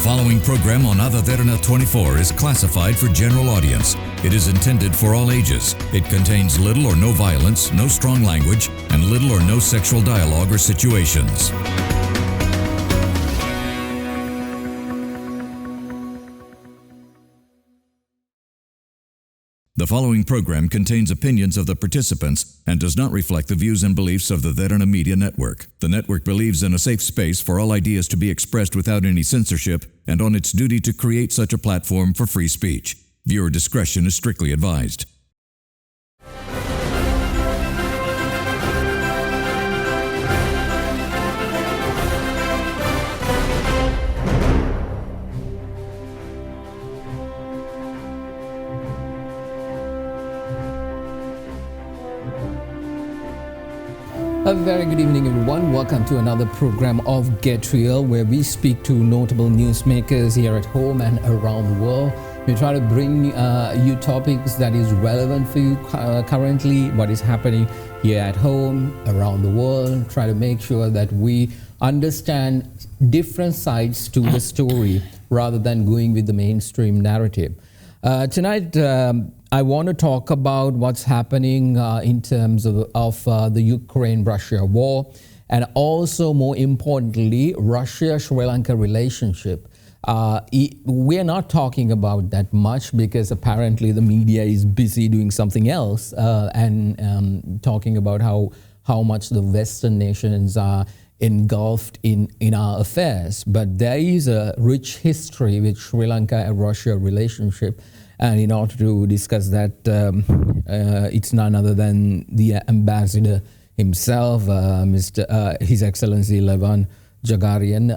following program on Ada Derana 24 is classified for general audience. It is intended for all ages. It contains little or no violence, no strong language, and little or no sexual dialogue or situations. The following program contains opinions of the participants and does not reflect the views and beliefs of the Derana Media Network. The network believes in a safe space for all ideas to be expressed without any censorship and on its duty to create such a platform for free speech. Viewer discretion is strictly advised. A very good evening, everyone. Welcome to another program of Get Real, where we speak to notable newsmakers here at home and around the world. We try to bring you topics that is relevant for you currently, what is happening here at home, around the world. Try to make sure that we understand different sides to the story rather than going with the mainstream narrative. Tonight, I want to talk about what's happening in terms of the Ukraine-Russia war, and also, more importantly, Russia-Sri Lanka relationship. We're not talking about that much because apparently the media is busy doing something else and talking about how much the Western nations are engulfed in our affairs. But there is a rich history with Sri Lanka and Russia relationship. And in order to discuss that, it's none other than the ambassador himself, His Excellency Levan Dzhagaryan.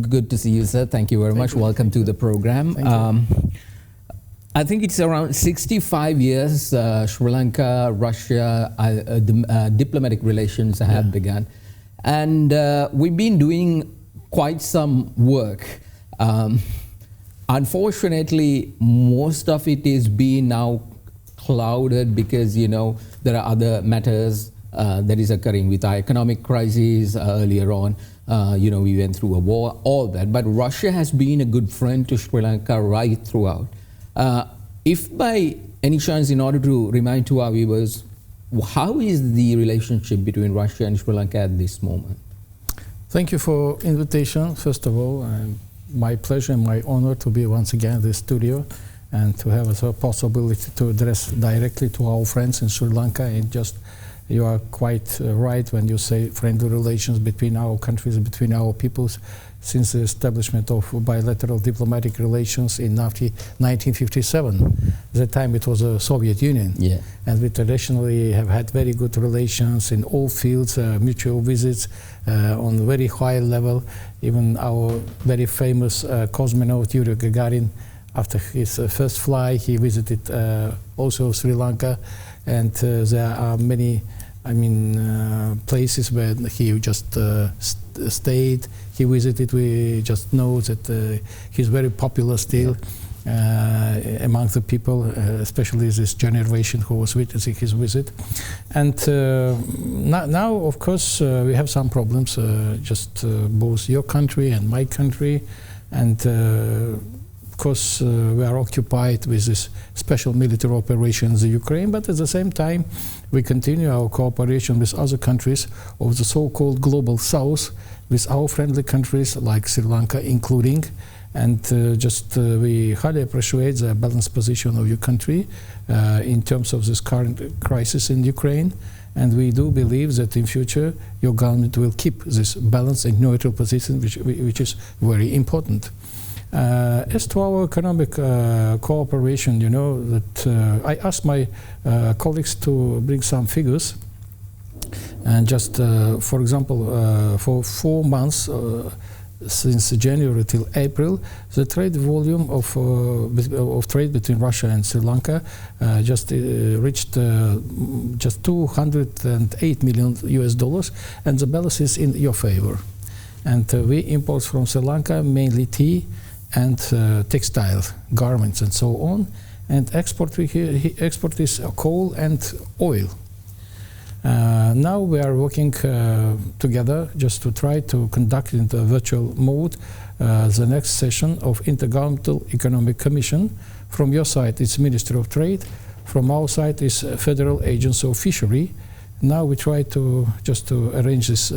Good to see you, sir. Thank you very much. Welcome to the program. I think it's around 65 years Sri Lanka, Russia, diplomatic relations have begun. And we've been doing quite some work. Unfortunately, most of it is being now clouded because, you know, there are other matters that is occurring with our economic crisis earlier on. You know, we went through a war, all that. But Russia has been a good friend to Sri Lanka right throughout. If by any chance, in order to remind to our viewers, how is the relationship between Russia and Sri Lanka at this moment? Thank you for invitation, first of all. My pleasure and my honor to be once again in the studio and to have a possibility to address directly to our friends in Sri Lanka. And just, you are quite right when you say friendly relations between our countries, between our peoples. Since the establishment of bilateral diplomatic relations in 1957, at the time it was a Soviet Union. Yeah. And we traditionally have had very good relations in all fields, mutual visits on a very high level. Even our very famous cosmonaut Yuri Gagarin, after his first flight, he visited also Sri Lanka. And there are many places where he just stayed, he visited. We just know that he's very popular still among the people, especially this generation who was witnessing his visit. And now, of course, we have some problems, both your country and my country. And of course, we are occupied with this special military operations in Ukraine, but at the same time, we continue our cooperation with other countries of the so-called Global South, with our friendly countries like Sri Lanka including. And we highly appreciate the balanced position of your country in terms of this current crisis in Ukraine. And we do believe that in future, your government will keep this balanced and neutral position, which is very important. As to our economic cooperation, you know, that I asked my colleagues to bring some figures. And just, for example, for 4 months, since January till April, the trade volume of trade between Russia and Sri Lanka reached just $208 million US, and the balance is in your favor. And we import from Sri Lanka mainly tea and textiles, garments, and so on. And export is coal and oil. Now we are working together just to try to conduct in the virtual mode the next session of Intergovernmental Economic Commission. From your side, it's Ministry of Trade. From our side, is Federal Agency of Fishery. Now we try to just to arrange this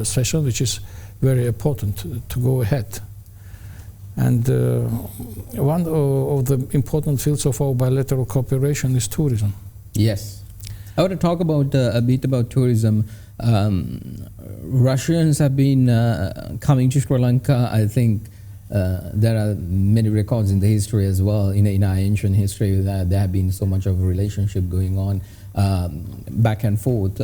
session, which is very important to go ahead. And one of the important fields of our bilateral cooperation is tourism. Yes. I want to talk about a bit about tourism. Russians have been coming to Sri Lanka. I think there are many records in the history as well, in our ancient history, that there have been so much of a relationship going on back and forth.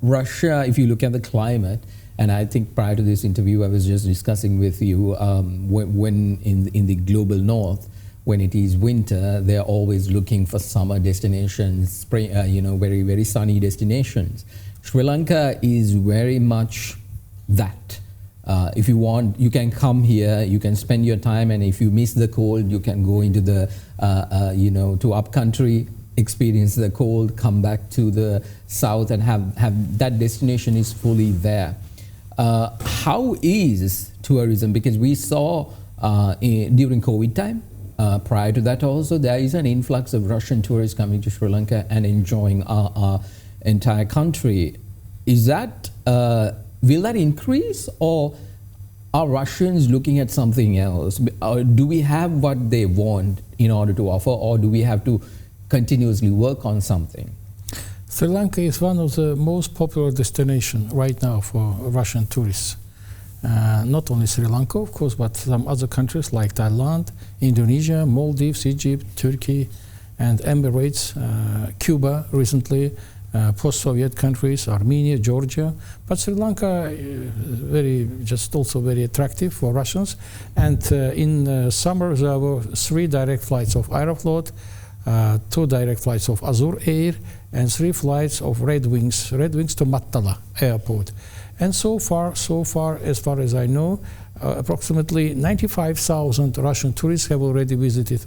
Russia, if you look at the climate, and I think prior to this interview I was just discussing with you, when in the global north, when it is winter, they're always looking for summer destinations, spring, very, very sunny destinations. Sri Lanka is very much that. If you want, you can come here, you can spend your time, and if you miss the cold, you can go into the, to upcountry, experience the cold, come back to the south, and have that destination is fully there. How is tourism? Because we saw during COVID time, prior to that also, there is an influx of Russian tourists coming to Sri Lanka and enjoying our entire country. Is that, will that increase, or are Russians looking at something else? Do we have what they want in order to offer, or do we have to continuously work on something? Sri Lanka is one of the most popular destinations right now for Russian tourists. Not only Sri Lanka, of course, but some other countries like Thailand, Indonesia, Maldives, Egypt, Turkey, and Emirates, Cuba recently, post-Soviet countries, Armenia, Georgia. But Sri Lanka, also very attractive for Russians. And in summer, there were 3 direct flights of Aeroflot, 2 direct flights of Azur Air, and 3 flights of Red Wings to Mattala Airport. And so far, as far as I know, approximately 95,000 Russian tourists have already visited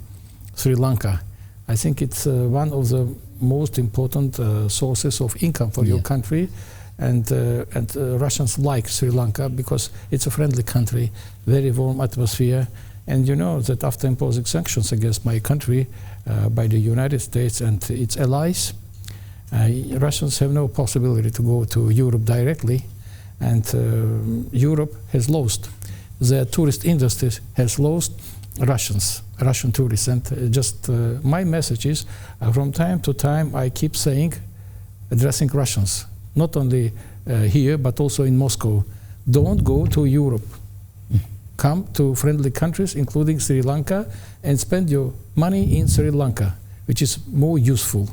Sri Lanka. I think it's one of the most important sources of income for your country, and Russians like Sri Lanka because it's a friendly country, very warm atmosphere. And you know that after imposing sanctions against my country by the United States and its allies, Russians have no possibility to go to Europe directly. And Europe has lost. The tourist industry has lost Russian tourists. And just my message is, from time to time, I keep saying, addressing Russians, not only here, but also in Moscow, don't go to Europe. Come to friendly countries, including Sri Lanka, and spend your money in Sri Lanka, which is more useful.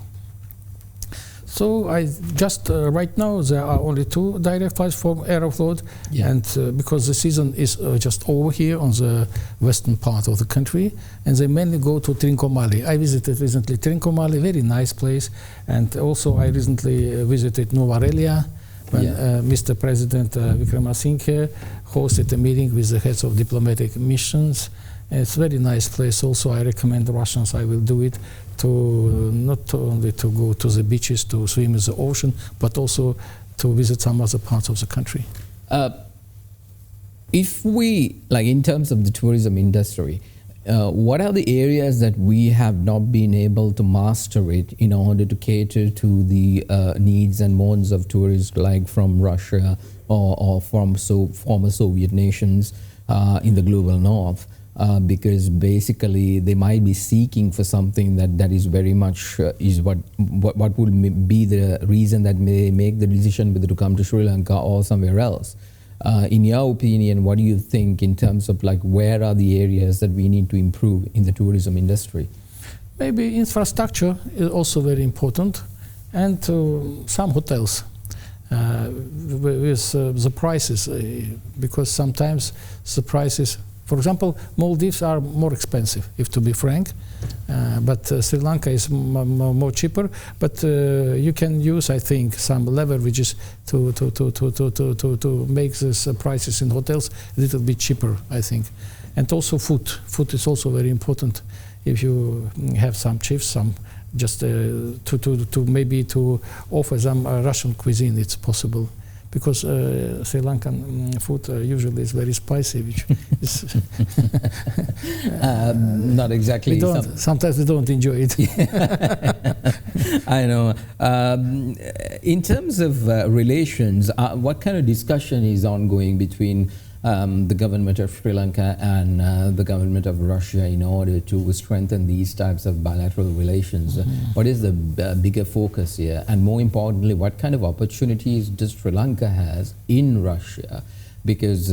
So I just right now there are only 2 direct flights from Aeroflot, and because the season is just over here on the western part of the country, and they mainly go to Trincomalee. I visited recently Trincomalee, very nice place, and also I recently visited Novarelia when Mr. President Vikramasinghe hosted a meeting with the heads of diplomatic missions. It's a very nice place. Also, I recommend the Russians, I will do it, to not only to go to the beaches, to swim in the ocean, but also to visit some other parts of the country. If we, like in terms of the tourism industry, what are the areas that we have not been able to master it in order to cater to the needs and wants of tourists, like from Russia or from former Soviet nations in the global north? Because basically they might be seeking for something that is very much is what would be the reason that may make the decision whether to come to Sri Lanka or somewhere else. In your opinion, what do you think in terms of like where are the areas that we need to improve in the tourism industry? Maybe infrastructure is also very important, and some hotels with the prices, because sometimes the prices. For example, Maldives are more expensive, if to be frank, but Sri Lanka is more cheaper. But you can use, I think, some leverages to make these prices in hotels a little bit cheaper, I think. And also food. Food is also very important. If you have some chiefs, some just to maybe to offer them Russian cuisine. It's possible. Because Sri Lankan food usually is very spicy, which is not exactly. Sometimes we don't enjoy it. I know. In terms of relations, what kind of discussion is ongoing between the government of Sri Lanka and the government of Russia in order to strengthen these types of bilateral relations? What is the bigger focus here? And more importantly, what kind of opportunities does Sri Lanka has in Russia? Because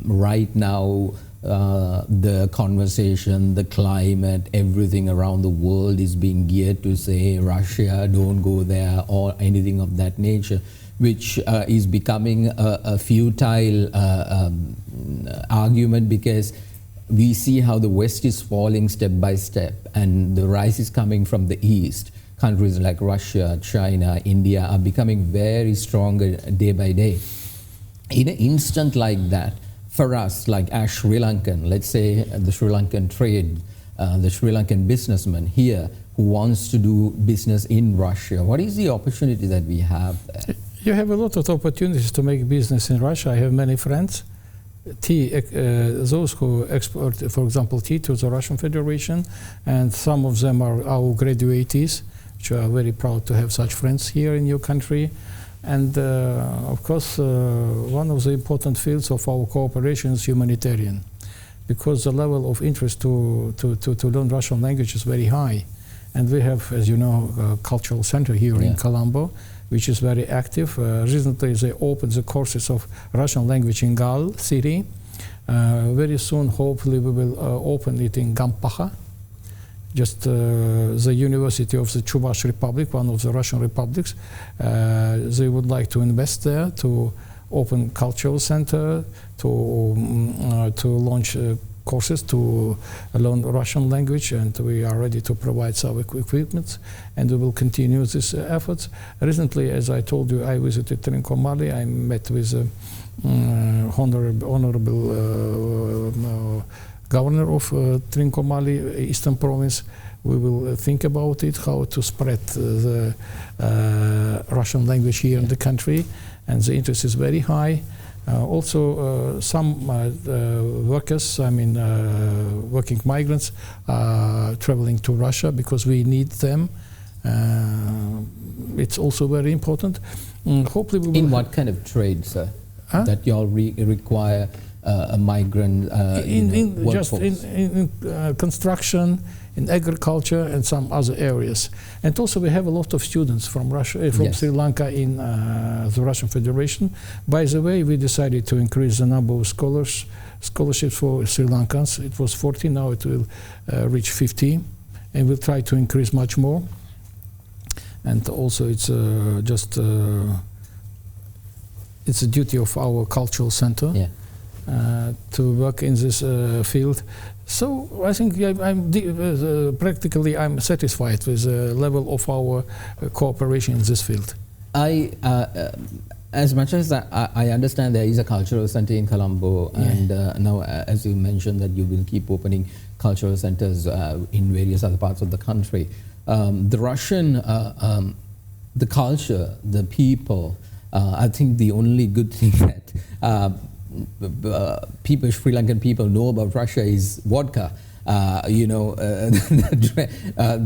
right now, the conversation, the climate, everything around the world is being geared to say, Russia, don't go there, or anything of that nature, which is becoming a futile argument, because we see how the West is falling step by step and the rise is coming from the East. Countries like Russia, China, India are becoming very stronger day by day. In an instant like that, for us, like as Sri Lankan, let's say the Sri Lankan trade, the Sri Lankan businessman here who wants to do business in Russia, what is the opportunity that we have there? You have a lot of opportunities to make business in Russia. I have many friends, those who export, for example, tea to the Russian Federation, and some of them are our graduates, which are very proud to have such friends here in your country. And of course, one of the important fields of our cooperation is humanitarian, because the level of interest to learn Russian language is very high. And we have, as you know, a cultural center here in Colombo, which is very active. Recently they opened the courses of Russian language in Gal city. Very soon, hopefully, we will open it in Gampaha, just the University of the Chuvash Republic, one of the Russian republics. They would like to invest there to open cultural center, to launch courses to learn Russian language, and we are ready to provide some equipment, and we will continue these efforts. Recently, as I told you, I visited Trincomalee. I met with honorable governor of Trincomalee, Eastern Province. We will think about it, how to spread the Russian language here in the country, and the interest is very high. Also, some workers, working migrants, are traveling to Russia because we need them. It's also very important. Hopefully, we will. In what kind of trade, sir? That you all require a migrant just in construction, in agriculture, and some other areas. And also we have a lot of students from Russia, from Sri Lanka in the Russian Federation. By the way, we decided to increase the number of scholarships for Sri Lankans. It was 40, now it will reach 50, and we'll try to increase much more. And also it's it's a duty of our cultural center to work in this field. So I think practically I'm satisfied with the level of our cooperation in this field. As much as I understand, there is a cultural center in Colombo, and now, as you mentioned, that you will keep opening cultural centers in various other parts of the country. The Russian, the culture, the people, I think the only good thing that Sri Lankan people know about Russia is vodka.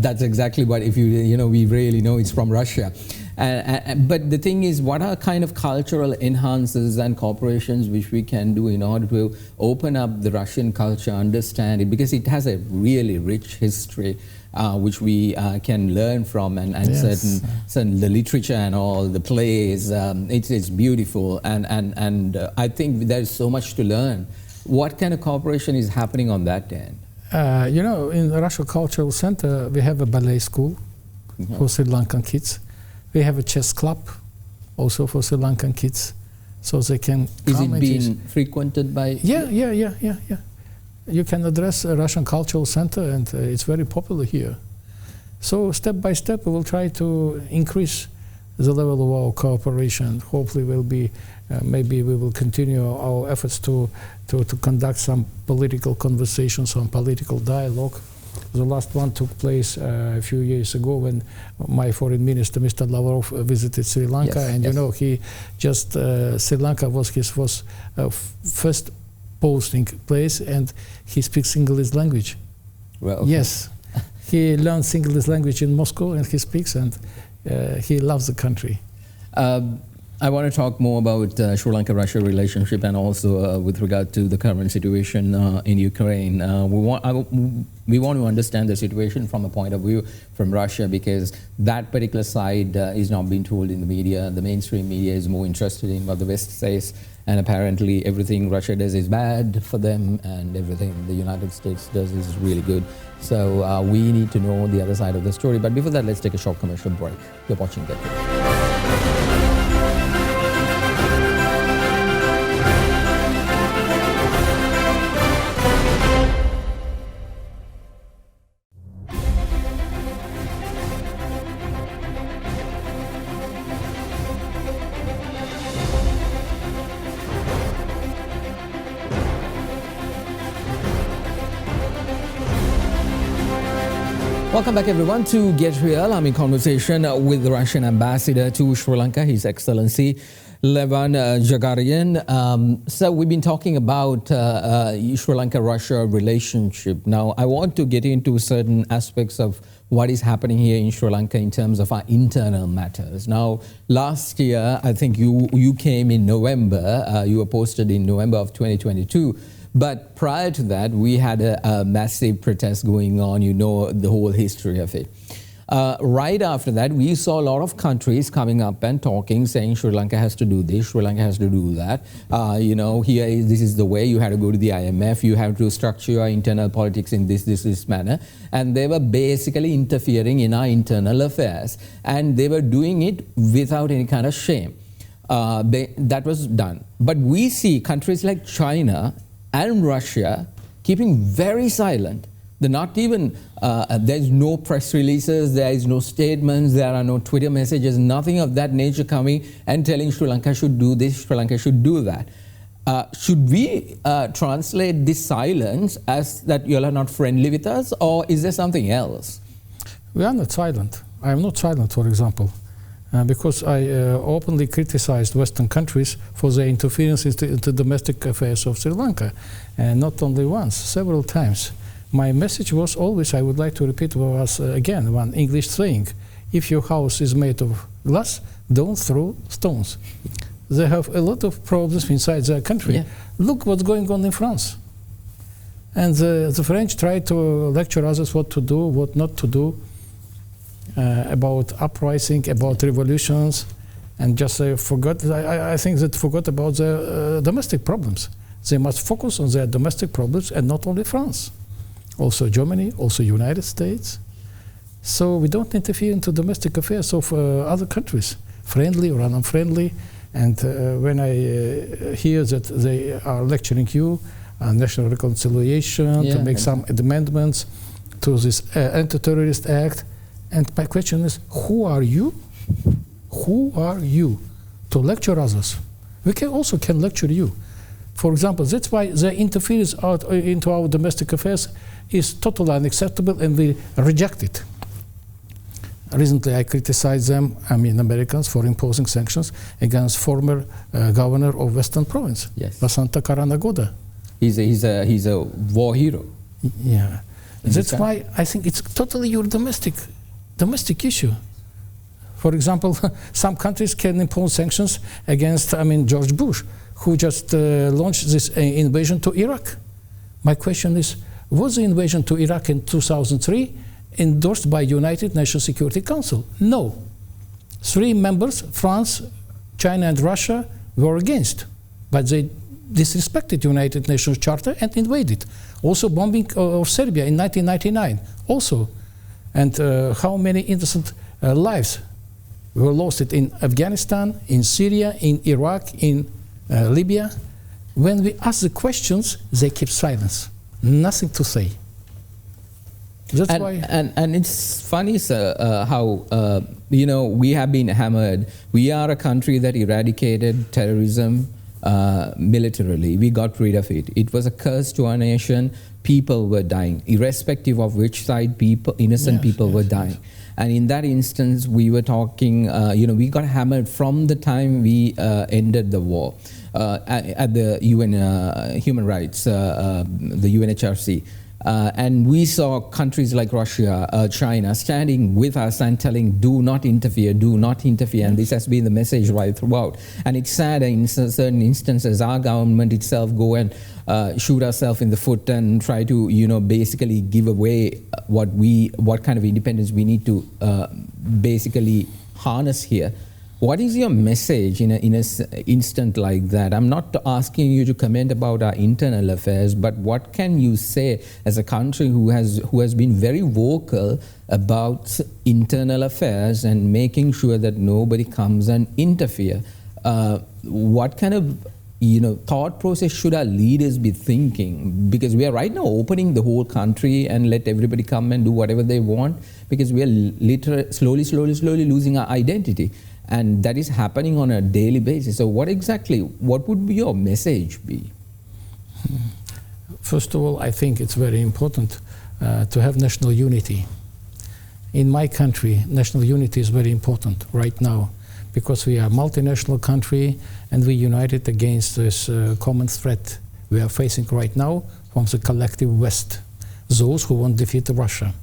That's exactly what, if we really know it's from Russia. But the thing is, what are kind of cultural enhancers and cooperations which we can do in order to open up the Russian culture, understand it, because it has a really rich history which we can learn from, and certain the literature and all the plays. It's beautiful, and I think there's so much to learn. What kind of cooperation is happening on that end? In the Russian Cultural Center, we have a ballet school for Sri Lankan kids. We have a chess club also for Sri Lankan kids, so they can. Is it being frequented by? Yeah. You can address a Russian Cultural Center, and it's very popular here. So step by step, we will try to increase the level of our cooperation. Hopefully, maybe we will continue our efforts to conduct some political conversations, some political dialogue. The last one took place a few years ago when my foreign minister, Mr. Lavrov, visited Sri Lanka, Yes, and yes. you know, he just Sri Lanka was his first posting place, and he speaks English language. Well, okay. Yes, he learned English language in Moscow, and he speaks, and he loves the country. I want to talk more about Sri Lanka-Russia relationship, and also with regard to the current situation in Ukraine. We want to understand the situation from a point of view from Russia, because that particular side is not being told in the media. The mainstream media is more interested in what the West says, and apparently everything Russia does is bad for them, and everything the United States does is really good. So we need to know the other side of the story. But before that, let's take a short commercial break. You're watching Get Real. Welcome back, everyone, to Get Real. I'm in conversation with the Russian ambassador to Sri Lanka, His Excellency Levan Dzhagaryan. So we've been talking about Sri Lanka-Russia relationship. Now, I want to get into certain aspects of what is happening here in Sri Lanka in terms of our internal matters. Now, last year, I think you came in November. You were posted in November of 2022. But prior to that, we had a massive protest going on. You know the whole history of it. Right after that, we saw a lot of countries coming up and talking, saying Sri Lanka has to do this, Sri Lanka has to do that. You know, this is the way. You had to go to the IMF. You have to structure your internal politics in this manner. And they were basically interfering in our internal affairs. And they were doing it without any kind of shame. That was done. But we see countries like China and Russia keeping very silent. They're not even, there's no press releases, there is no statements, there are no Twitter messages, nothing of that nature coming and telling Sri Lanka should do this, Sri Lanka should do that. Should we translate this silence as that you are not friendly with us, or is there something else? We are not silent. I am not silent, for example. Because I openly criticized Western countries for their interference into domestic affairs of Sri Lanka, and not only once, several times. My message was always, I would like to repeat, was again one English saying: if your house is made of glass, don't throw stones. They have a lot of problems inside their country. Yeah. Look what's going on in France. And the French try to lecture others what to do, what not to do. About uprising, about revolutions, and just forgot. I think that forgot about their domestic problems. They must focus on their domestic problems, and not only France, also Germany, also United States. So we don't interfere into domestic affairs of other countries, friendly or unfriendly. And when I hear that they are lecturing you on national reconciliation, to make some amendments to this anti-terrorist act. And my question is, who are you? Who are you to lecture others? We can lecture you. For example, that's why the interference into our domestic affairs is totally unacceptable, and we reject it. Recently, I criticized them, Americans, for imposing sanctions against former governor of Western Province, Vasanta Karanagoda. He's a war hero. Yeah, that's why I think it's totally your domestic issue. For example, some countries can impose sanctions against, George Bush, who just launched this invasion to Iraq. My question is, was the invasion to Iraq in 2003 endorsed by United Nations Security Council? No. 3 members, France, China, and Russia, were against, but they disrespected United Nations Charter and invaded. Also bombing of Serbia in 1999, also. And how many innocent lives were lost in Afghanistan, in Syria, in Iraq, in Libya? When we ask the questions, they keep silence. Nothing to say. That's why. And it's funny, sir, how we have been hammered. We are a country that eradicated terrorism. militarily. We got rid of it. It was a curse to our nation. People were dying, irrespective of which side innocent people were dying. And in that instance, we were talking, we got hammered from the time we ended the war at the UN Human Rights, the UNHRC. And we saw countries like Russia, China standing with us and telling, do not interfere, do not interfere. And this has been the message right throughout. And it's sad in certain instances, our government itself go and shoot ourselves in the foot and try to, basically give away what kind of independence we need to basically harness here. What is your message in an instant like that? I'm not asking you to comment about our internal affairs, but what can you say as a country who has been very vocal about internal affairs and making sure that nobody comes and interfere? What kind of thought process should our leaders be thinking? Because we are right now opening the whole country and let everybody come and do whatever they want, because we are literally slowly losing our identity. And that is happening on a daily basis. So what would be your message be? First of all, I think it's very important to have national unity. In my country, national unity is very important right now, because we are a multinational country and we united against this common threat we are facing right now from the collective West, those who want to defeat Russia.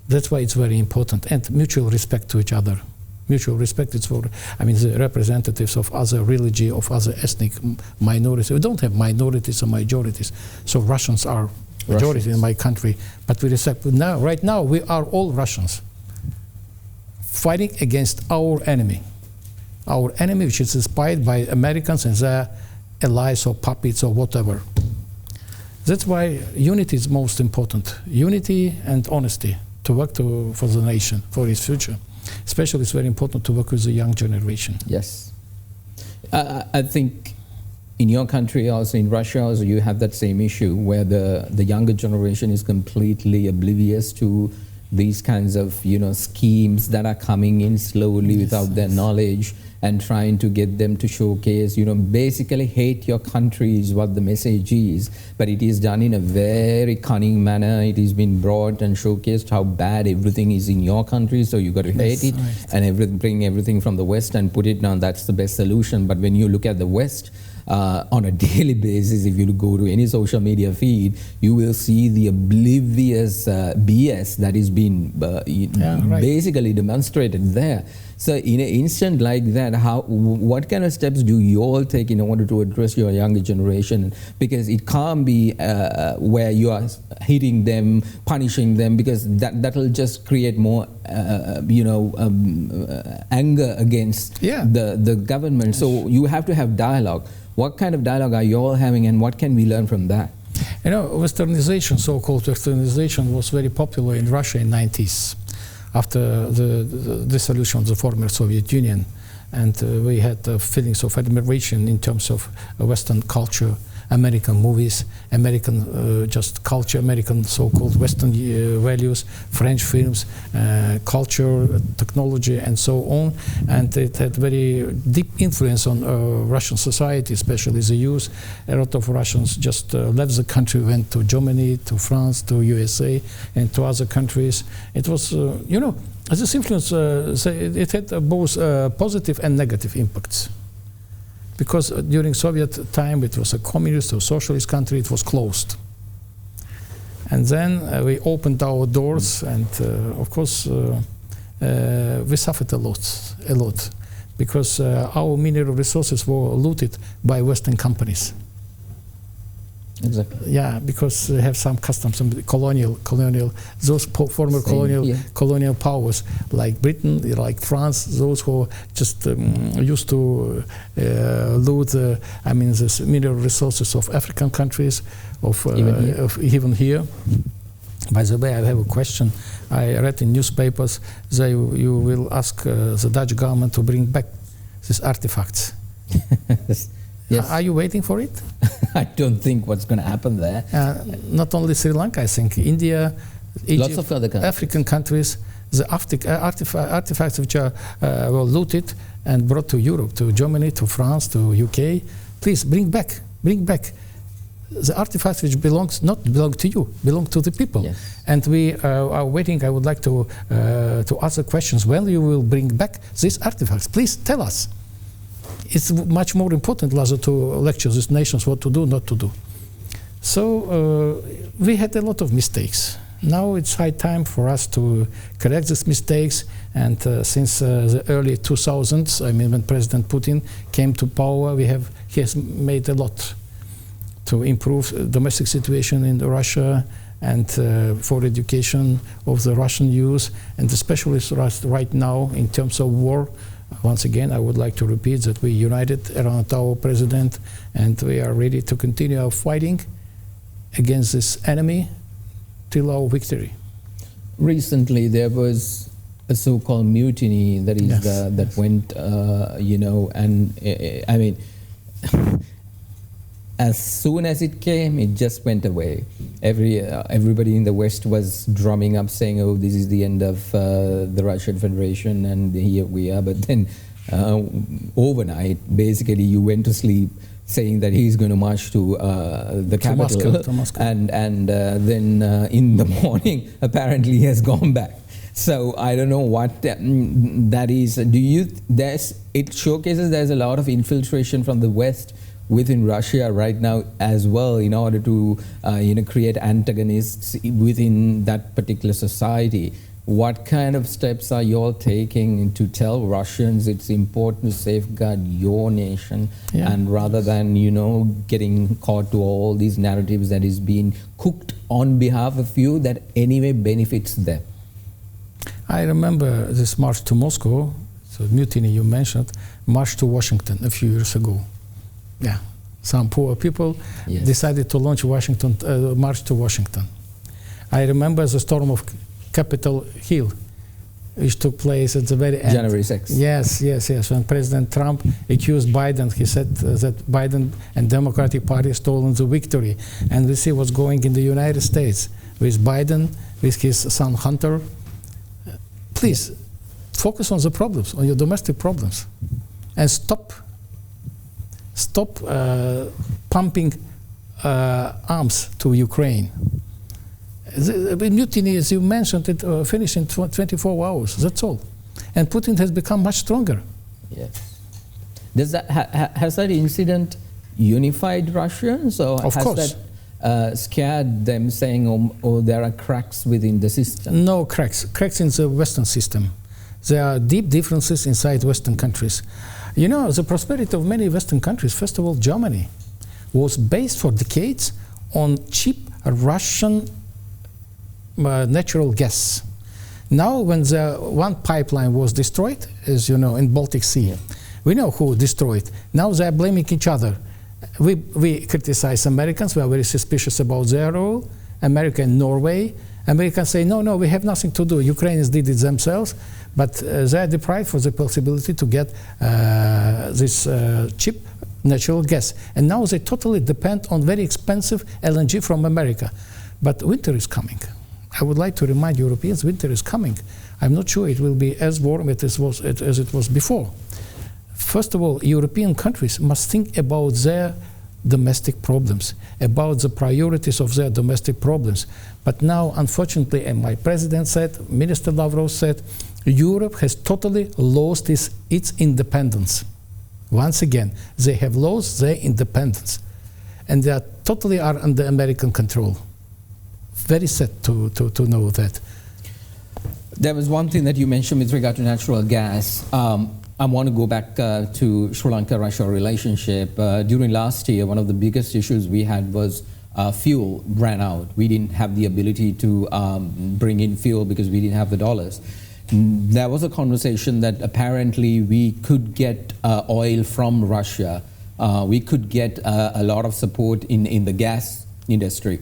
That's why it's very important, and mutual respect to each other. Mutual respect is for, the representatives of other religion, of other ethnic minorities. We don't have minorities or majorities, so Russians are majority in my country, but we respect. Now, right now, we are all Russians fighting against our enemy, which is inspired by Americans and their allies or puppets or whatever. That's why unity is most important. Unity and honesty to work for the nation, for its future. Especially, it's very important to work with the young generation. Yes. I think in your country, also in Russia, also you have that same issue where the younger generation is completely oblivious to these kinds of schemes that are coming in slowly without their knowledge, and trying to get them to showcase, basically hate your country is what the message is, but it is done in a very cunning manner. It has been brought and showcased how bad everything is in your country, so you got to hate it, and bring everything from the West and put it down. That's the best solution. But when you look at the West, on a daily basis, if you go to any social media feed, you will see the oblivious BS that is being basically demonstrated there. So in an instant like that, what kind of steps do you all take in order to address your younger generation? Because it can't be where you are hitting them, punishing them, because that will just create more anger against the government. So you have to have dialogue. What kind of dialogue are you all having, and what can we learn from that? Westernization, so-called Westernization, was very popular in Russia in the 90s. After the dissolution of the former Soviet Union, and we had feelings of admiration in terms of Western culture, American movies, American just culture, American so-called Western values, French films, culture, technology, and so on. And it had very deep influence on Russian society, especially the youth. A lot of Russians just left the country, went to Germany, to France, to USA, and to other countries. It was, this influence, it had both positive and negative impacts. Because during Soviet time, it was a communist or socialist country, it was closed. And then we opened our doors, and of course, we suffered a lot, because our mineral resources were looted by Western companies. Exactly. Yeah, because they have some customs, some colonial, those former colonial powers like Britain, like France, those who just used to loot, the mineral resources of African countries, even here. By the way, I have a question. I read in newspapers that you will ask the Dutch government to bring back these artifacts. Yes. Are you waiting for it? I don't think what's going to happen there. Not only Sri Lanka, I think India, Egypt, lots of other countries. African countries, the artifacts which were looted and brought to Europe, to Germany, to France, to UK, please bring back the artifacts which not belong to you, belong to the people. Yes. And we are waiting. I would like to answer questions when you will bring back these artifacts. Please tell us. It's much more important, rather, to lecture these nations what to do, not to do. So we had a lot of mistakes. Now it's high time for us to correct these mistakes. And since the early 2000s, I mean, when President Putin came to power, he has made a lot to improve domestic situation in Russia and for education of the Russian youth, and especially right now in terms of war. Once again, I would like to repeat that we united around our president, and we are ready to continue our fighting against this enemy till our victory. Recently, there was a so-called mutiny that is that went, and I mean, as soon as it came, it just went away. Everybody in the West was drumming up, saying, "Oh, this is the end of the Russian Federation," and here we are. But then, overnight, basically, you went to sleep, saying that he's going to march to the capital, to Moscow. and then in the morning, apparently, he has gone back. So I don't know what that is. It showcases there's a lot of infiltration from the West within Russia right now as well, in order to create antagonists within that particular society. What kind of steps are you all taking to tell Russians it's important to safeguard your nation, and rather than getting caught to all these narratives that is being cooked on behalf of you that anyway benefits them? I remember this march to Moscow, so mutiny you mentioned, march to Washington a few years ago. Yeah, some poor people decided to launch march to Washington. I remember the storm of Capitol Hill, which took place at the very end. January 6th. Yes. When President Trump accused Biden, he said that Biden and Democratic Party stolen the victory. And we see what's going in the United States with Biden, with his son Hunter. Please focus on the problems, on your domestic problems, and stop pumping arms to Ukraine. The mutiny, as you mentioned, it finished in 24 hours. That's all. And Putin has become much stronger. Yes. Has that incident unified Russians, or of has course that scared them, saying, oh, there are cracks within the system? No cracks. Cracks in the Western system. There are deep differences inside Western countries. The prosperity of many Western countries, first of all, Germany, was based for decades on cheap Russian natural gas. Now, when the one pipeline was destroyed, as you know, in Baltic Sea, we know who destroyed. Now they are blaming each other. We criticize Americans. We are very suspicious about their role. America and Norway. Americans say, no, we have nothing to do. Ukrainians did it themselves. But they are deprived for the possibility to get this cheap natural gas. And now they totally depend on very expensive LNG from America. But winter is coming. I would like to remind Europeans, winter is coming. I'm not sure it will be as warm as it was before. First of all, European countries must think about their domestic problems, about the priorities of their domestic problems. But now, unfortunately, and my president said, Minister Lavrov said, Europe has totally lost its independence. Once again, they have lost their independence. And they are totally under American control. Very sad to know that. There was one thing that you mentioned with regard to natural gas. I want to go back to Sri Lanka-Russia relationship. During last year, one of the biggest issues we had was fuel ran out. We didn't have the ability to bring in fuel because we didn't have the dollars. There was a conversation that apparently we could get oil from Russia. We could get a lot of support in the gas industry.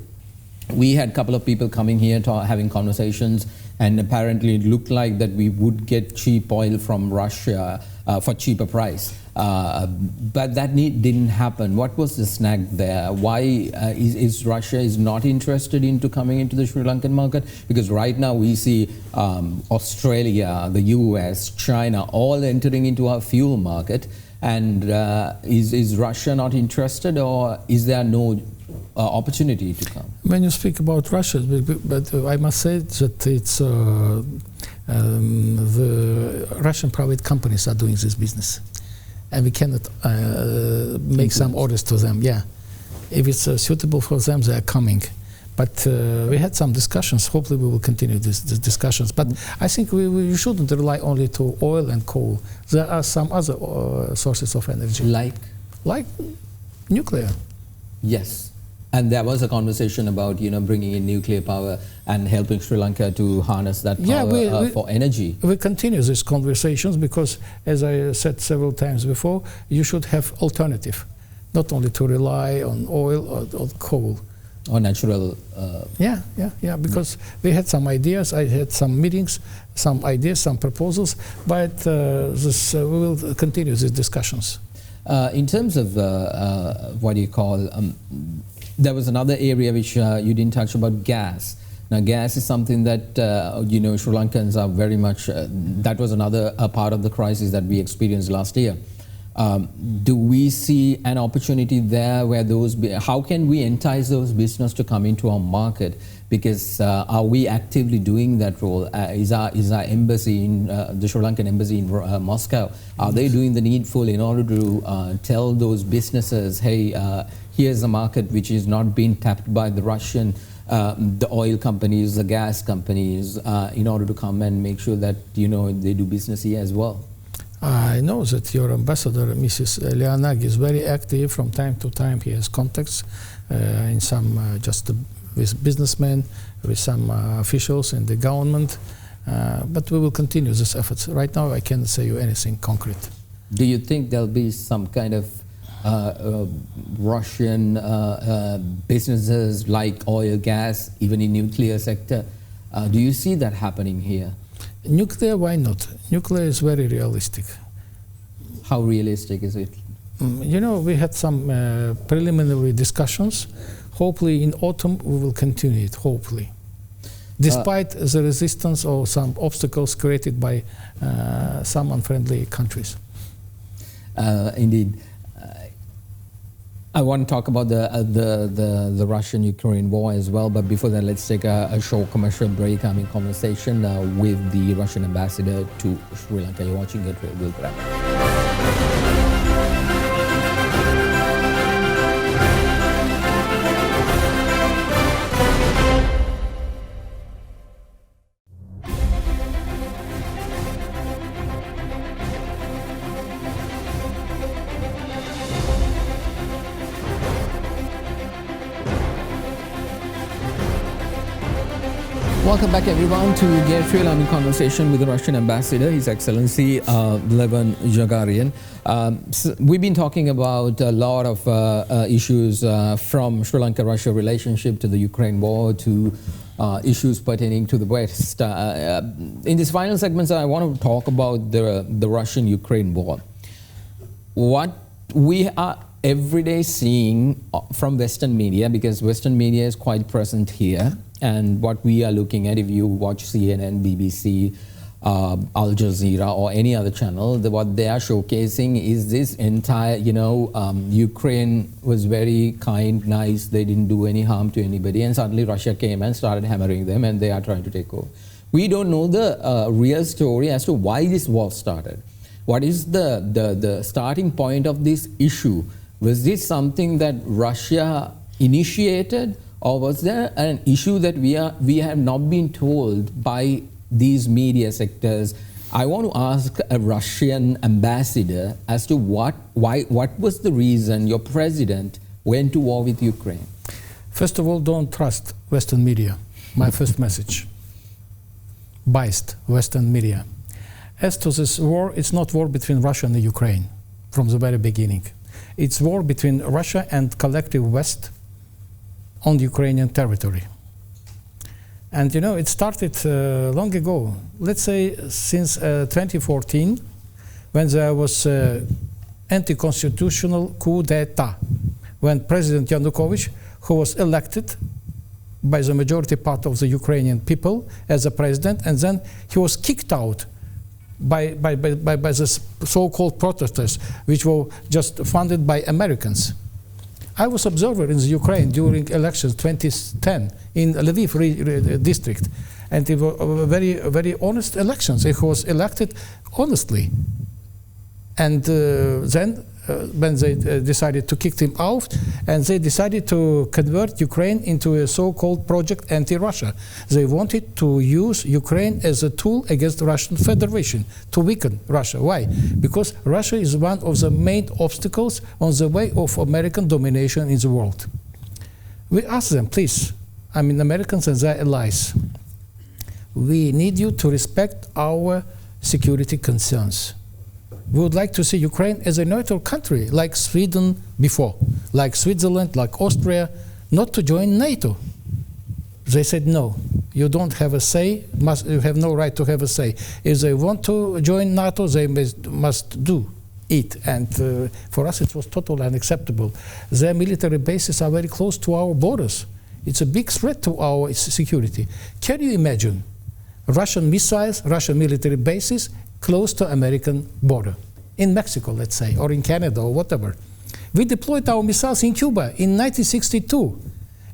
We had a couple of people coming here having conversations, and apparently it looked like that we would get cheap oil from Russia for cheaper price. But that didn't happen. What was the snag there? Why is Russia not interested into coming into the Sri Lankan market? Because right now we see Australia, the US, China all entering into our fuel market. And is Russia not interested, or is there no opportunity to come? When you speak about Russia, but I must say that it's the Russian private companies are doing this business, and we cannot make some orders to them. Yeah, if it's suitable for them, they are coming. But we had some discussions. Hopefully, we will continue these discussions. But I think we shouldn't rely only to oil and coal. There are some other sources of energy, like nuclear. Yes. And there was a conversation about, bringing in nuclear power and helping Sri Lanka to harness that power for energy. We continue these conversations because, as I said several times before, you should have alternative, not only to rely on oil or coal. Or natural... Yeah, because we had some ideas, I had some meetings, some ideas, some proposals, but we will continue these discussions. In terms of what do you call... there was another area which you didn't touch about, gas. Now, gas is something that, Sri Lankans are very much, that was another part of the crisis that we experienced last year. Do we see an opportunity there where how can we entice those business to come into our market? Because are we actively doing that role? Is our embassy, the Sri Lankan embassy in Moscow, are they doing the needful in order to tell those businesses, hey, here's a market which is not being tapped by the Russian, the oil companies, the gas companies, in order to come and make sure that, they do business here as well? I know that your ambassador, Mrs. Levan, is very active. From time to time, he has contacts in some with businessmen, with some officials in the government. But we will continue these efforts. Right now, I can't say you anything concrete. Do you think there'll be some kind of Russian businesses like oil, gas, even in nuclear sector? Do you see that happening here? Nuclear, why not? Nuclear is very realistic. How realistic is it? We had some preliminary discussions. Hopefully in autumn we will continue it, hopefully. Despite the resistance or some obstacles created by some unfriendly countries. Indeed. I want to talk about the Russian-Ukraine war as well, but before that, let's take a short commercial break. I'm in conversation with the Russian ambassador to Sri Lanka. You're watching Get Real. We'll be right back. Welcome back, everyone, to Get Real. I'm in conversation with the Russian ambassador, His Excellency Levan Dzhagaryan. So we've been talking about a lot of issues from Sri Lanka-Russia relationship to the Ukraine war to issues pertaining to the West. In this final segment, I want to talk about the Russian-Ukraine war. What we are every day seeing from Western media, because Western media is quite present here, and what we are looking at, if you watch CNN, BBC, Al Jazeera or any other channel, what they are showcasing is this entire, Ukraine was very kind, nice, they didn't do any harm to anybody, and suddenly Russia came and started hammering them and they are trying to take over. We don't know the real story as to why this war started. What is the starting point of this issue? Was this something that Russia initiated, or was there an issue that we have not been told by these media sectors? I want to ask a Russian ambassador as to what was the reason your president went to war with Ukraine? First of all, don't trust Western media. My first message. Biased Western media. As to this war, it's not war between Russia and the Ukraine from the very beginning. It's war between Russia and collective West on Ukrainian territory. And it started long ago, let's say since 2014, when there was anti-constitutional coup d'etat, when President Yanukovych, who was elected by the majority part of the Ukrainian people as a president, and then he was kicked out by the so-called protesters, which were just funded by Americans. I was observer in the Ukraine during elections 2010 in Lviv district, and it were very, very honest elections. It was elected honestly. And then when they decided to kick him out, and they decided to convert Ukraine into a so-called project anti-Russia. They wanted to use Ukraine as a tool against the Russian Federation, to weaken Russia. Why? Because Russia is one of the main obstacles on the way of American domination in the world. We asked them, please, I mean Americans and their allies, we need you to respect our security concerns. We would like to see Ukraine as a neutral country, like Sweden before, like Switzerland, like Austria, not to join NATO. They said, no, you don't have a say, you have no right to have a say. If they want to join NATO, they must do it. And for us, it was totally unacceptable. Their military bases are very close to our borders. It's a big threat to our security. Can you imagine Russian missiles, Russian military bases close to American border, in Mexico, let's say, or in Canada, or whatever. We deployed our missiles in Cuba in 1962.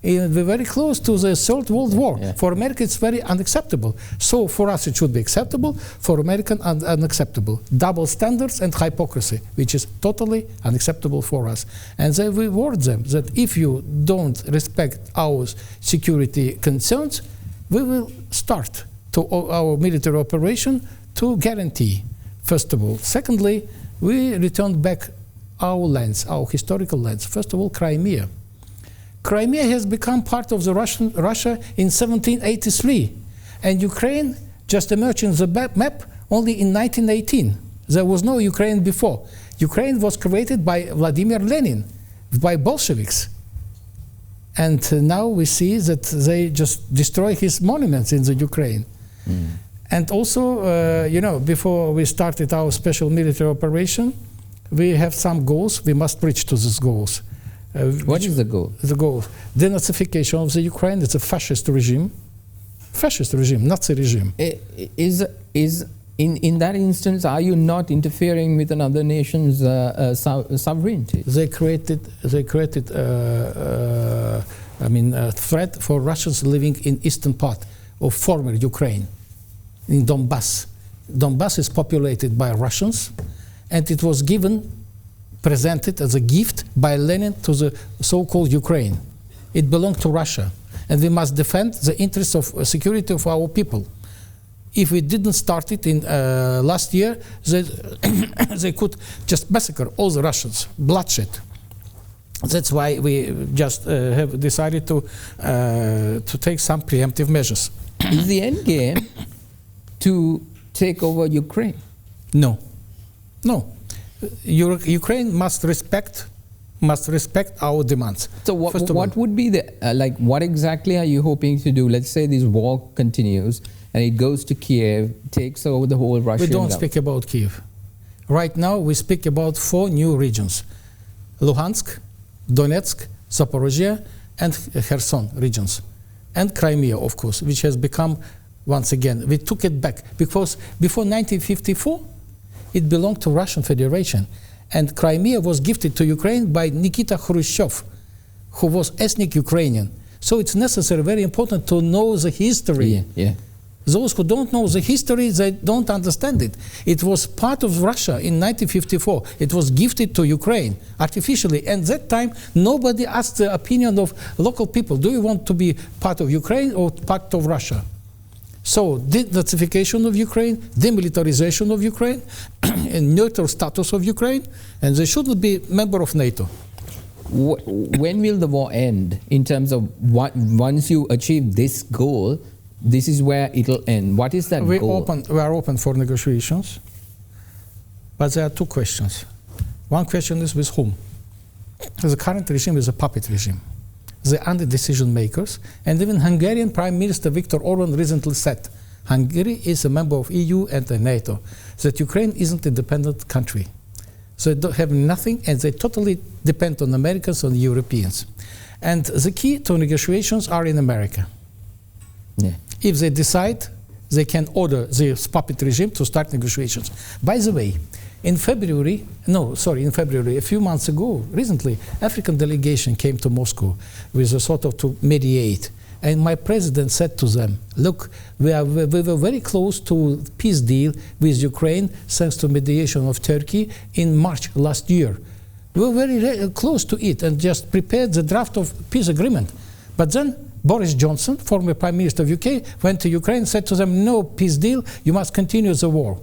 We're very close to the Third World War. Yeah. For America, it's very unacceptable. So for us, it should be acceptable. For American, unacceptable. Double standards and hypocrisy, which is totally unacceptable for us. And then we warned them that if you don't respect our security concerns, we will start to our military operation to guarantee, first of all. Secondly, we returned back our lands, our historical lands. First of all, Crimea. Crimea has become part of the Russia in 1783. And Ukraine just emerged in the map only in 1918. There was no Ukraine before. Ukraine was created by Vladimir Lenin, by Bolsheviks. And now we see that they just destroy his monuments in the Ukraine. Mm. And also, you know, before we started our special military operation, we have some goals. We must reach to these goals. What is the goal? The goal, denazification of the Ukraine. It's a fascist regime, Nazi regime. In that instance, are you not interfering with another nation's sovereignty? They created a threat for Russians living in eastern part of former Ukraine, in Donbass. Donbass is populated by Russians, and it was presented as a gift by Lenin to the so-called Ukraine. It belonged to Russia, and we must defend the interests of security of our people. If we didn't start it in last year, they could just massacre all the Russians, bloodshed. That's why we just have decided to take some preemptive measures. Is the end game to take over Ukraine? No. Ukraine must respect our demands. So what would be the what exactly are you hoping to do? Let's say this war continues and it goes to Kiev, takes over the whole Russian. We don't speak about Kiev. Right now we speak about 4 new regions: Luhansk, Donetsk, Zaporozhye, and Kherson regions, and Crimea, of course, which has become, once again, we took it back because before 1954 it belonged to Russian Federation, and Crimea was gifted to Ukraine by Nikita Khrushchev, who was ethnic Ukrainian. So it's necessary, very important, to know the history. Yeah. Those who don't know the history, they don't understand it. It was part of Russia in 1954. It was gifted to Ukraine artificially. And that time, nobody asked the opinion of local people. Do you want to be part of Ukraine or part of Russia? So, denazification of Ukraine, demilitarization of Ukraine, and neutral status of Ukraine, and they shouldn't be member of NATO. When will the war end? In terms of once you achieve this goal, this is where it'll end. What is that goal? We are open for negotiations, but there are 2 questions. One question is with whom? The current regime is a puppet regime. They are the decision makers, and even Hungarian Prime Minister Viktor Orban recently said Hungary is a member of EU and the NATO, that Ukraine isn't an independent country. So they don't have nothing, and they totally depend on Americans, on Europeans. And the key to negotiations are in America. Yeah. If they decide they can order the puppet regime to start negotiations. By the way, in February, a few months ago, recently, African delegation came to Moscow with a sort of to mediate. And my president said to them, look, we were very close to peace deal with Ukraine thanks to mediation of Turkey in March last year. We were very close to it and just prepared the draft of peace agreement. But then Boris Johnson, former Prime Minister of UK, went to Ukraine and said to them, no peace deal, you must continue the war.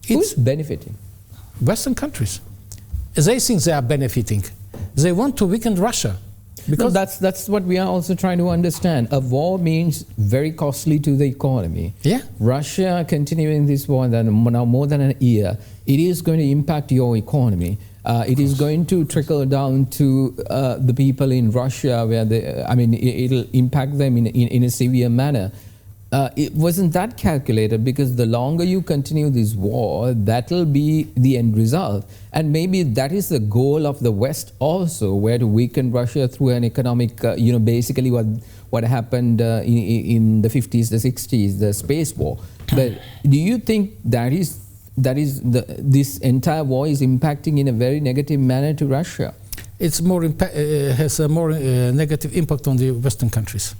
Who's benefiting? Western countries. They think they are benefiting. They want to weaken Russia. Because that's what we are also trying to understand. A war means very costly to the economy. Yeah. Russia continuing this war now more than a year, it is going to impact your economy. It is going to trickle down to the people in Russia, where it'll impact them in a severe manner. It wasn't that calculated, because the longer you continue this war, that'll be the end result. And maybe that is the goal of the West also, where to weaken Russia through an economic, basically what happened in the 50s, the 60s, the space war. But do you think this entire war is impacting in a very negative manner to Russia? It's has a more negative impact on the Western countries.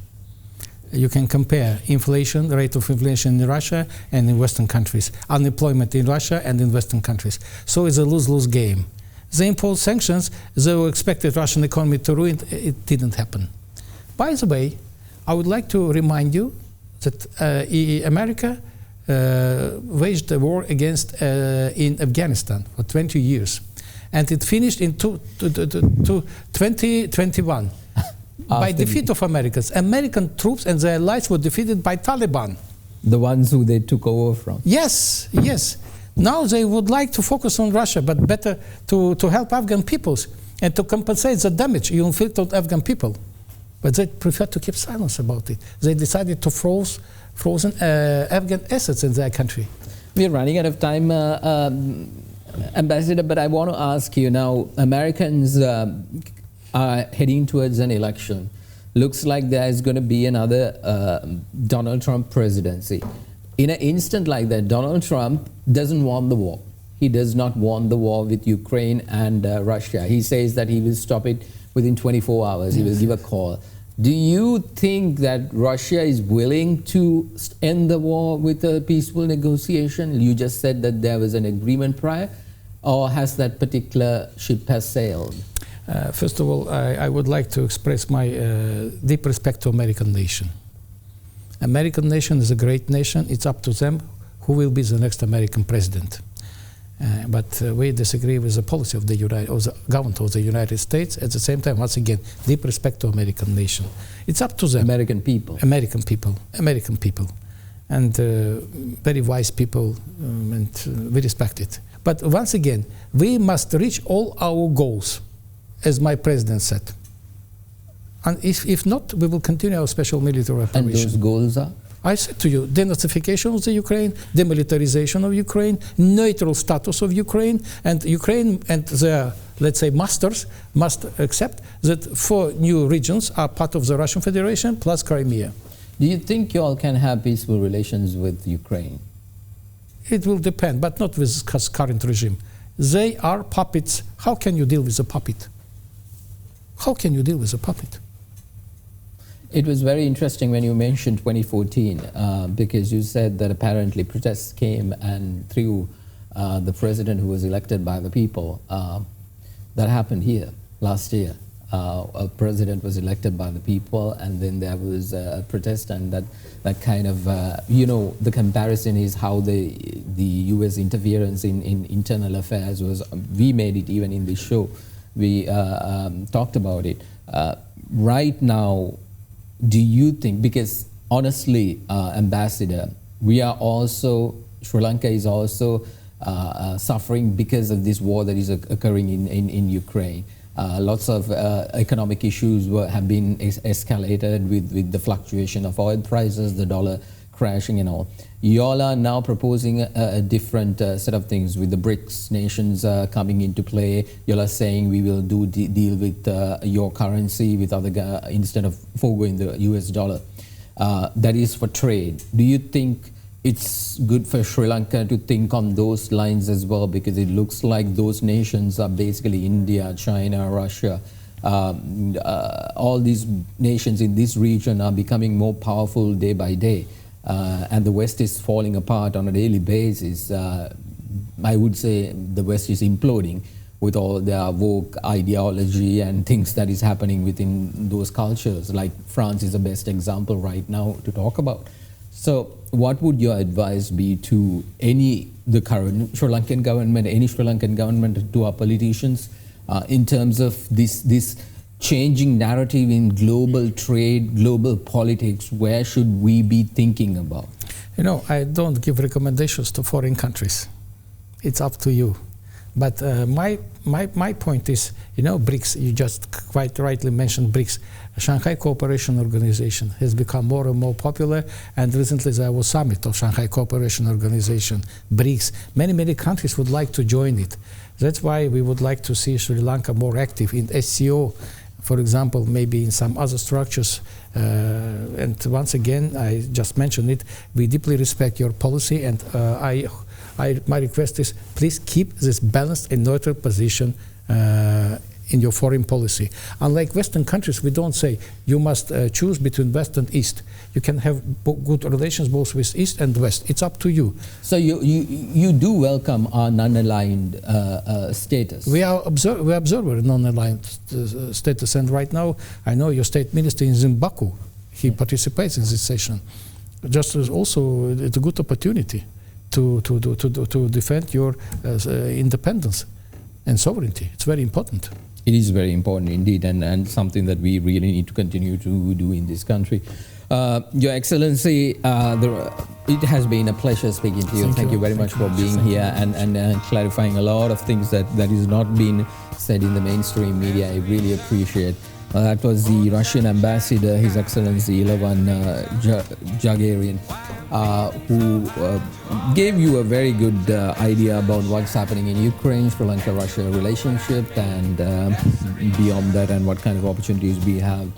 You can compare the rate of inflation in Russia and in Western countries, unemployment in Russia and in Western countries. So it's a lose-lose game. They imposed sanctions, they expected Russian economy to ruin, it didn't happen. By the way, I would like to remind you that America waged a war in Afghanistan for 20 years. And it finished in 2021. By defeat of Americans. American troops and their allies were defeated by Taliban. The ones who they took over from. Yes, yes. Now they would like to focus on Russia, but better to help Afghan peoples and to compensate the damage you inflict on Afghan people. But they prefer to keep silence about it. They decided to frozen Afghan assets in their country. We're running out of time, Ambassador, but I want to ask you now, Americans are heading towards an election. Looks like there is going to be another Donald Trump presidency. In an instant like that, Donald Trump doesn't want the war. He does not want the war with Ukraine and Russia. He says that he will stop it within 24 hours. He will give a call. Do you think that Russia is willing to end the war with a peaceful negotiation? You just said that there was an agreement prior, or has that particular ship has sailed? First of all, I would like to express my deep respect to American nation. American nation is a great nation. It's up to them who will be the next American president. But we disagree with the policy of the government of the United States. At the same time, once again, deep respect to American nation. It's up to them. American people. American people. American people. And very wise people, and we respect it. But once again, we must reach all our goals, as my president said. And if not, we will continue our special military operation. And those goals are? I said to you, denazification of the Ukraine, demilitarization of Ukraine, neutral status of Ukraine, and Ukraine and their, let's say, masters must accept that 4 new regions are part of the Russian Federation plus Crimea. Do you think you all can have peaceful relations with Ukraine? It will depend, but not with this current regime. They are puppets. How can you deal with a puppet? How can you deal with a puppet? It was very interesting when you mentioned 2014, because you said that apparently protests came and threw the president who was elected by the people. That happened here last year. A president was elected by the people, and then there was a protest, and that kind of, the comparison is how the U.S. interference in internal affairs was. We made it even in this show. We talked about it. Right now, do you think, because honestly, Ambassador, Sri Lanka is also suffering because of this war that is occurring in Ukraine. Lots of economic issues have been escalated with the fluctuation of oil prices, the dollar crashing and all. You all are now proposing a different set of things with the BRICS nations coming into play. You all are saying we will deal with your currency with other instead of foregoing the US dollar. that is for trade. Do you think it's good for Sri Lanka to think on those lines as well? Because it looks like those nations are basically India, China, Russia. All these nations in this region are becoming more powerful day by day, and the West is falling apart on a daily basis. I would say the West is imploding with all their woke ideology and things that is happening within those cultures. Like France is the best example right now to talk about. So what would your advice be to the current Sri Lankan government, any Sri Lankan government, to our politicians in terms of this changing narrative in global trade, global politics? Where should we be thinking about? I don't give recommendations to foreign countries. It's up to you. But my point is, BRICS, you just quite rightly mentioned BRICS. Shanghai Cooperation Organization has become more and more popular, and recently there was a summit of Shanghai Cooperation Organization, BRICS. Many countries would like to join it. That's why we would like to see Sri Lanka more active in SCO, for example, maybe in some other structures. And once again, I just mentioned it, we deeply respect your policy, and my request is, please keep this balanced and neutral position in your foreign policy. Unlike Western countries, we don't say you must choose between West and East. You can have good relations both with East and West. It's up to you. So you do welcome our non-aligned status? We observe non-aligned status, and right now I know your state minister is in Baku. He participates in this session. Just as also, it's a good opportunity to defend your independence and sovereignty. It's very important. It is very important indeed, and something that we really need to continue to do in this country. Your Excellency, it has been a pleasure speaking to you. Thank you very much for being here and clarifying a lot of things that is not being said in the mainstream media. I really appreciate. That was the Russian ambassador, His Excellency Levan Dzhagaryan, who gave you a very good idea about what's happening in Ukraine, Sri Lanka-Russia relationship, and beyond that, and what kind of opportunities we have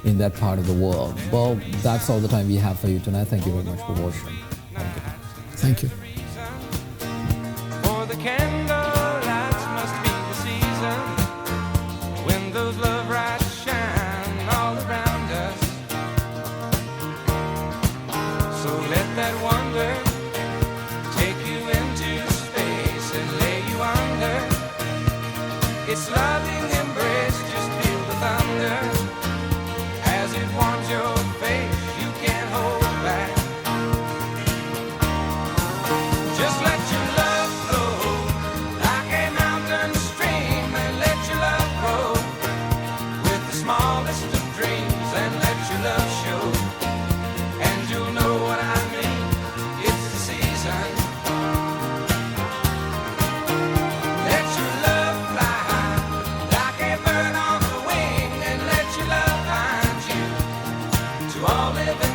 in that part of the world. Well, that's all the time we have for you tonight. Thank you very much for watching. Thank you. For the candlelights must be the season when those love lights shine all around us. So let that wonder take you into space and lay you under. It's loving embrace, just feel the thunder as it warms your face. You can't hold back. Just let your love flow like a mountain stream, and let your love grow with the smallest of dreams, and let your love show, and you'll know what I mean. It's the season. Let your love fly high like a bird on the wing, and let your love find you to all living